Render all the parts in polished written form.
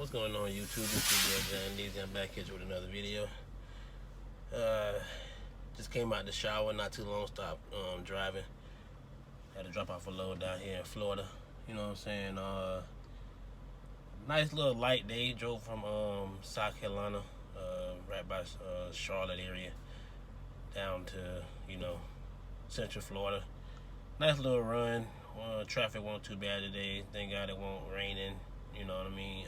What's going on, YouTube? This is John Deezy. I'm back here with another video. Uh, just came out the shower not too long. Stopped driving. Had to drop off a load down here in Florida. You know what I'm saying? Nice little light day. Drove from South Carolina, right by Charlotte area, down to Central Florida. Nice little run. Traffic wasn't too bad today. Thank God it won't raining. You know what I mean?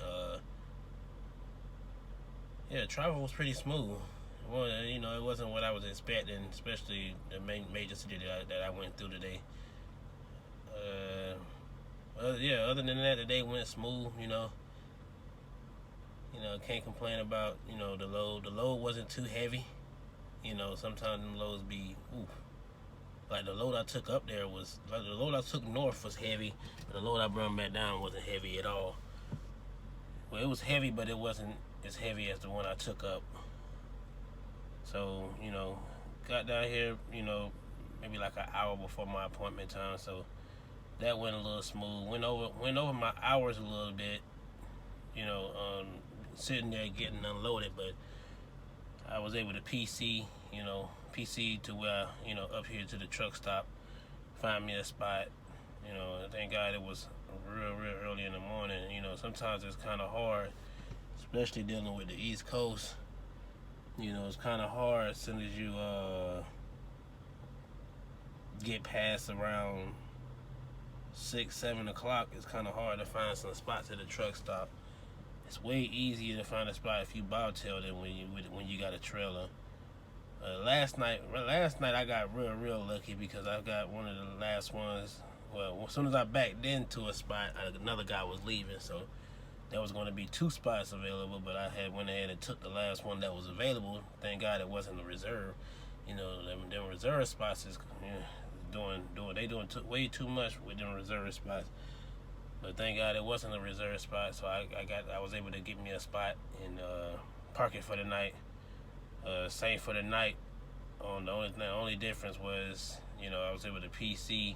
Yeah, travel was pretty smooth. Well, it wasn't what I was expecting, especially the major city that I went through today. Yeah, other than that, the day went smooth. Can't complain about the load. The load wasn't too heavy. Sometimes them loads be ooh. Like the load I took up there was like the load I took north was heavy, but the load I brought back down wasn't heavy at all. Well, it was heavy, but it wasn't as heavy as the one I took up. So, got down here, maybe like an hour before my appointment time. So that went a little smooth. Went over my hours a little bit, sitting there getting unloaded, but I was able to PC to where, up here to the truck stop, find me a spot. Thank God it was real early in the morning. Sometimes it's kind of hard, especially dealing with the East Coast. It's kind of hard as soon as you get past around 6-7 o'clock. It's kind of hard to find some spots at the truck stop. It's way easier to find a spot if you bobtail than when you got a trailer. Last night I got real lucky because I got one of the last ones. Well, as soon as I backed into a spot, another guy was leaving, so there was going to be 2 spots available, but I went ahead and took the last one that was available. Thank God it wasn't a reserve. Them reserve spots is doing way too much with them reserve spots. But thank God it wasn't a reserve spot, so I was able to get me a spot and park it for the night. Same for the night. The only difference was, I was able to PC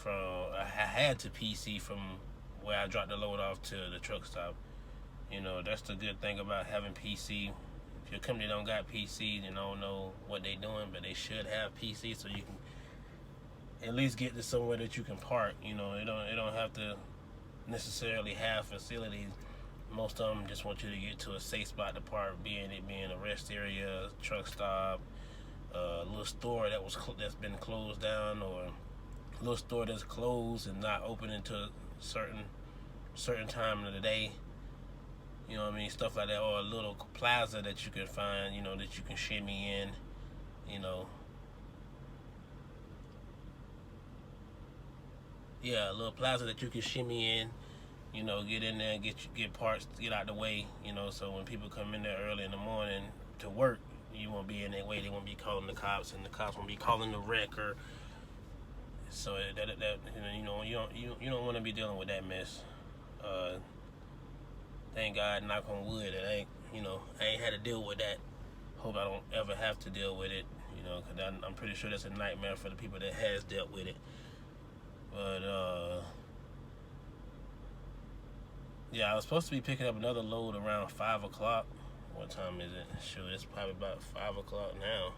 I had to PC from where I dropped the load off to the truck stop. That's the good thing about having PC. If your company don't got PC, they don't know what they doing, but they should have PC so you can at least get to somewhere that you can park. They don't have to necessarily have facilities. Most of them just want you to get to a safe spot to park, being a rest area, truck stop, a little store that's been closed down, or a little store that's closed and not open until a certain time of the day. You know what I mean? Stuff like that, or a little plaza that you can find, that you can shimmy in, Yeah, a little plaza that you can shimmy in, get in there and get parts, get out the way, so when people come in there early in the morning to work, you won't be in their way. They won't be calling the cops, and the cops won't be calling the wrecker. So you don't want to be dealing with that mess. Thank God, knock on wood, I ain't had to deal with that. Hope I don't ever have to deal with it, because I'm pretty sure that's a nightmare for the people that has dealt with it. But yeah, I was supposed to be picking up another load around 5 o'clock. What time is it? Sure, it's probably about 5 o'clock now.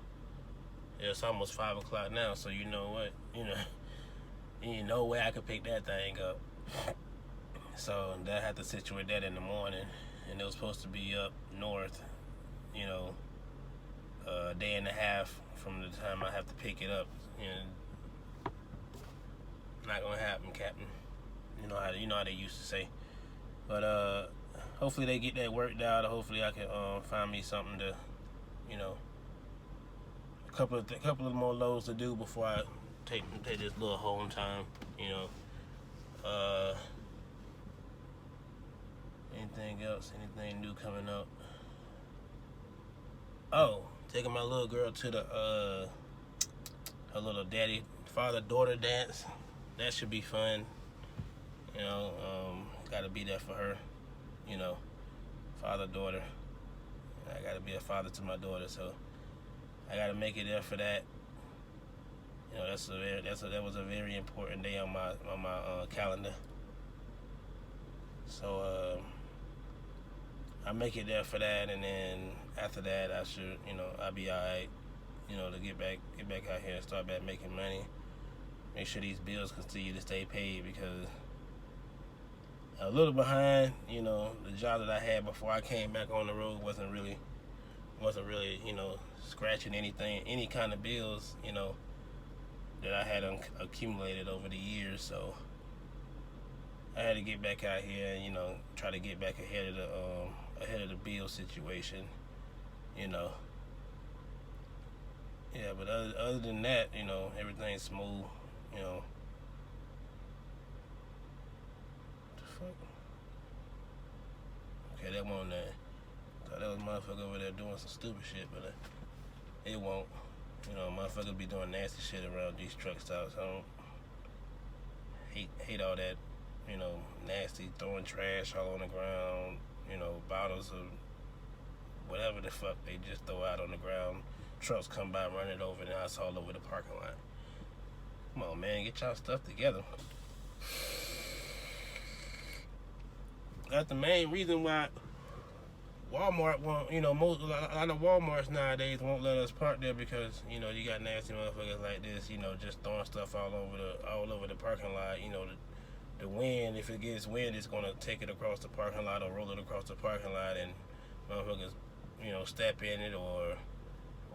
Yeah, it's almost 5 o'clock now, so you know what? Ain't no way I could pick that thing up. So I had to situate that in the morning, and it was supposed to be up north, a day and a half from the time I have to pick it up. Not gonna happen, Captain. You know how they used to say. But hopefully they get that worked out. Hopefully I can find me something to, a couple of more loads to do before I take this little home time. Anything else? Anything new coming up? Oh, taking my little girl to the her little father-daughter dance. That should be fun. Gotta be there for her. Father-daughter. I gotta be a father to my daughter, so I gotta make it there for that. That was a very important day on my calendar. So I make it there for that, and then after that, I should, I'll be alright, to get back out here and start back making money. Make sure these bills continue to stay paid, because a little behind. The job that I had before I came back on the road wasn't really, scratching any kind of bills, that I had accumulated over the years. So I had to get back out here and, try to get back ahead of the bill situation, Yeah, but other than that, everything's smooth, What the fuck? Okay, that wasn't that. Thought that was motherfucker over there doing some stupid shit, but it won't. Motherfuckers be doing nasty shit around these truck stops. I don't hate all that, nasty, throwing trash all on the ground, bottles of whatever the fuck they just throw out on the ground. Trucks come by, run it over, and now it's all over the parking lot. Come on, man, get y'all stuff together. That's the main reason why Walmart won't, a lot of Walmarts nowadays won't let us park there, because, you got nasty motherfuckers like this, just throwing stuff all over the parking lot. The wind, if it gets wind, it's gonna take it across the parking lot or roll it across the parking lot, and motherfuckers, step in it or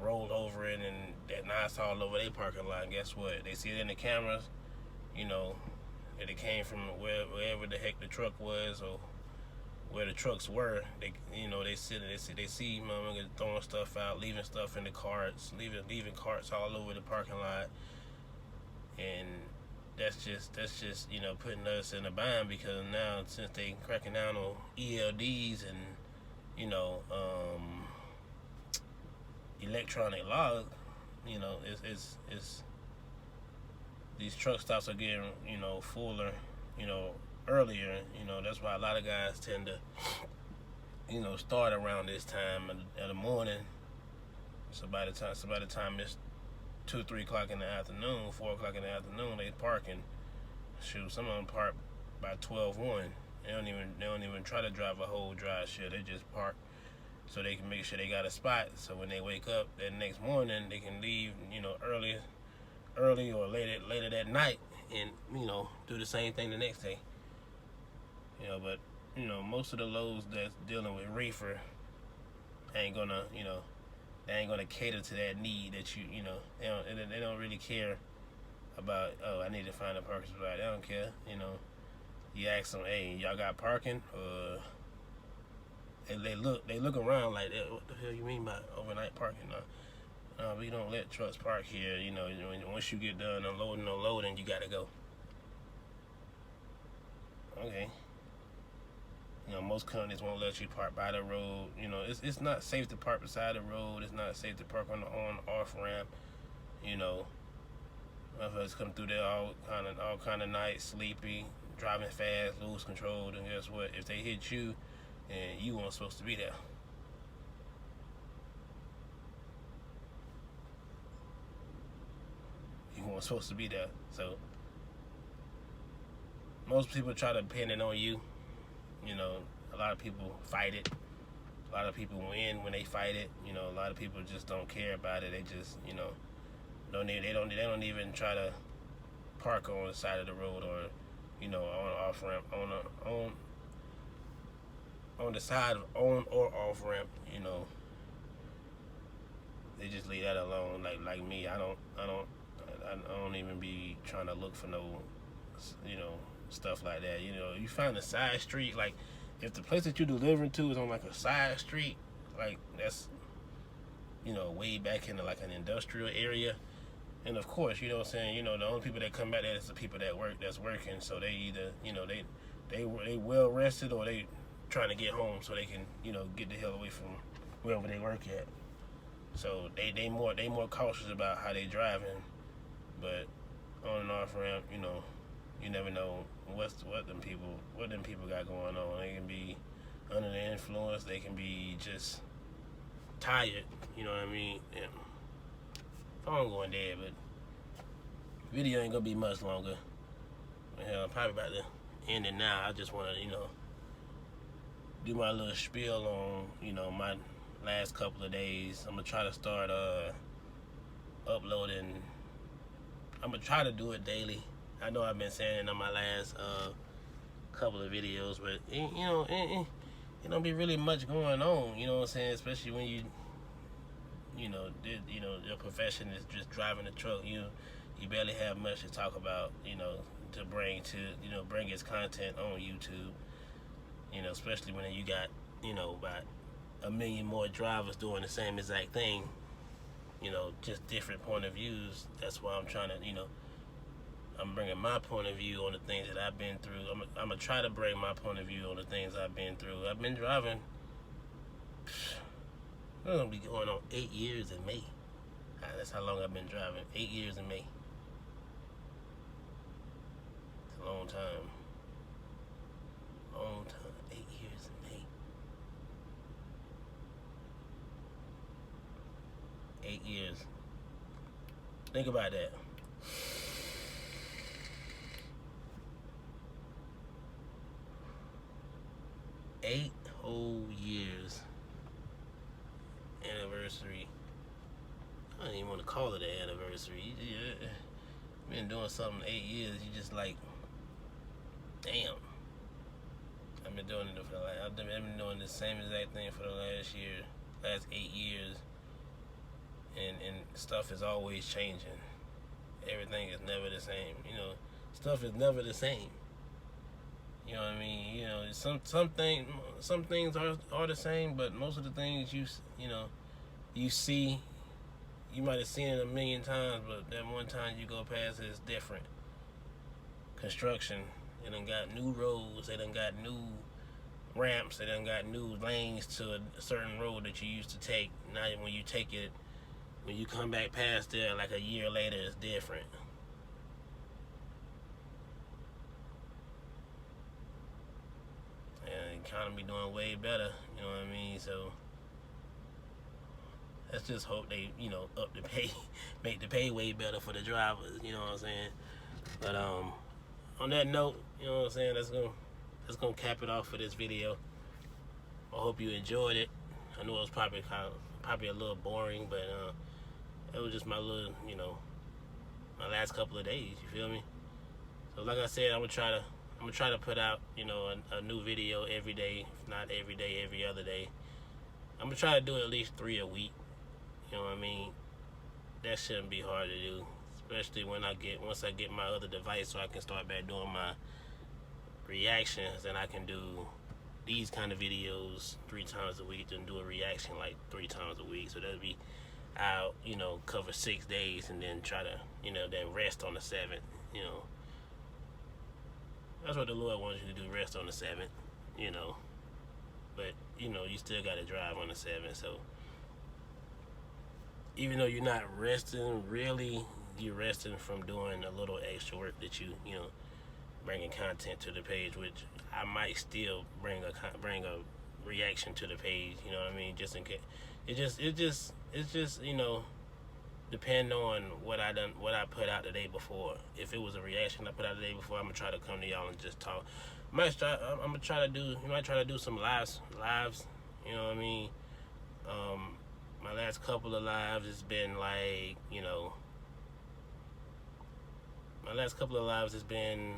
roll over it, and now it's all over their parking lot. And guess what? They see it in the cameras, that it came from wherever the heck the truck was, or where the trucks were. They see motherfuckers throwing stuff out, leaving stuff in the carts, leaving carts all over the parking lot, and that's just putting us in a bind, because now, since they cracking down on ELDs and electronic log, it's these truck stops are getting fuller earlier. That's why a lot of guys tend to start around this time in the morning. So by the time it's 2, 3 o'clock in the afternoon, 4 o'clock in the afternoon, they parking. Shoot, some of them park by 12:1. They don't even try to drive a whole drive shit. They just park so they can make sure they got a spot. So when they wake up that next morning, they can leave, early or later that night, and do the same thing the next day. But most of the loads that's dealing with reefer ain't gonna, they ain't gonna cater to that need that they don't really care about. Oh, I need to find a parking spot. They don't care. You ask them, hey, y'all got parking? And they look around like, what the hell you mean by overnight parking? No, we don't let trucks park here. Once you get done unloading, you gotta go. Okay. Most companies won't let you park by the road. It's not safe to park beside the road. It's not safe to park on the on-off ramp. Motherfuckers come through there all kind of night, sleepy, driving fast, lose control, and guess what? If they hit you, and you weren't supposed to be there. You weren't supposed to be there. So most people try to pin it on you. A lot of people fight it. A lot of people win when they fight it. A lot of people just don't care about it. They just, they don't even try to park on the side of the road, or, on an off ramp, on the side of on or off ramp. They just leave that alone. Like me, I don't even be trying to look for no, stuff like that. You find a side street, like if the place that you're delivering to is on like a side street, like that's way back into like an industrial area, and of course, the only people that come back there is the people that's working. So they either they well rested, or they trying to get home so they can get the hell away from wherever they work at. So they more cautious about how they driving. But on and off ramp, you never know what them people got going on. They can be under the influence. They can be just tired. You know what I mean? And phone going dead, but video ain't gonna be much longer. Hell, I'm probably about to end it now. I just want to do my little spiel on, you know, my last couple of days. I'm gonna try to start uploading. I'm gonna try to do it daily. I know I've been saying it on my last couple of videos, but it don't be really much going on. You know what I'm saying? Especially when your profession is just driving a truck. You barely have much to talk about. To bring its content on YouTube. Especially when you got about a million more drivers doing the same exact thing. Just different point of views. That's why I'm trying to, I'm bringing my point of view on the things that I've been through. I'm gonna try to bring my point of view on the things I've been through. I've been driving. It's gonna be going on 8 years in May. That's how long I've been driving. 8 years in May. It's a long time. Long time. 8 years in May. 8 years. Think about that. 8 whole years anniversary. I don't even want to call it an anniversary. You been doing something 8 years. You just like, damn. I've been doing the same exact thing for the last 8 years, and stuff is always changing. Everything is never the same. Stuff is never the same. You know what I mean? Some things are the same, but most of the things you see, you might have seen it a million times, but that one time you go past it's different. Construction, they done got new roads, they done got new ramps, they done got new lanes to a certain road that you used to take. Now when you take it, when you come back past there like a year later, it's different. Economy doing way better, you know what I mean? So let's just hope they, up the pay, make the pay way better for the drivers, you know what I'm saying? But on that note, you know what I'm saying, that's gonna cap it off for this video. I hope you enjoyed it. I know it was probably a little boring, but it was just my little, my last couple of days, you feel me? So like I said, I'm gonna try to put out, a new video every day, if not every day, every other day. I'm gonna try to do at least 3 a week. You know what I mean? That shouldn't be hard to do, especially once I get my other device, so I can start back doing my reactions, and I can do these kind of videos 3 times a week, then do a reaction like 3 times a week. So that'll be, I'll cover 6 days, and then try to then rest on the 7th. That's what the Lord wants you to do, rest on the 7th, But, you still got to drive on the 7th. So, even though you're not resting, really, you're resting from doing a little extra work that you bringing content to the page, which I might still bring a reaction to the page, you know what I mean? Just in case. It's just, depend on what I put out the day before. If it was a reaction I put out the day before, I'm gonna try to come to y'all and just talk. I'm gonna try to do some lives. You know what I mean? My last couple of lives has been like, my last couple of lives has been,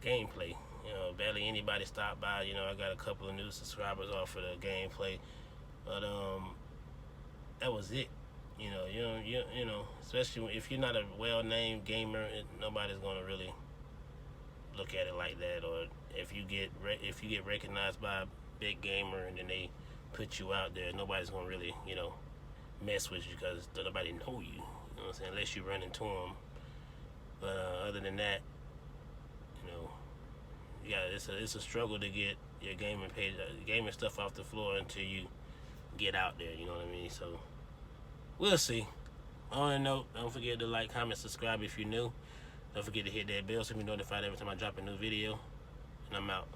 gameplay. Barely anybody stopped by. I got a couple of new subscribers off of the gameplay. But that was it. Especially if you're not a well-named gamer, nobody's gonna really look at it like that. Or if you get recognized by a big gamer and then they put you out there, nobody's gonna really mess with you because nobody know you. You know what I'm saying? Unless you run into them. But other than that, it's a struggle to get your gaming page, gaming stuff off the floor until you get out there, you know what I mean? So we'll see. On a note, don't forget to like, comment, subscribe if you're new. Don't forget to hit that bell so you be notified every time I drop a new video. And I'm out.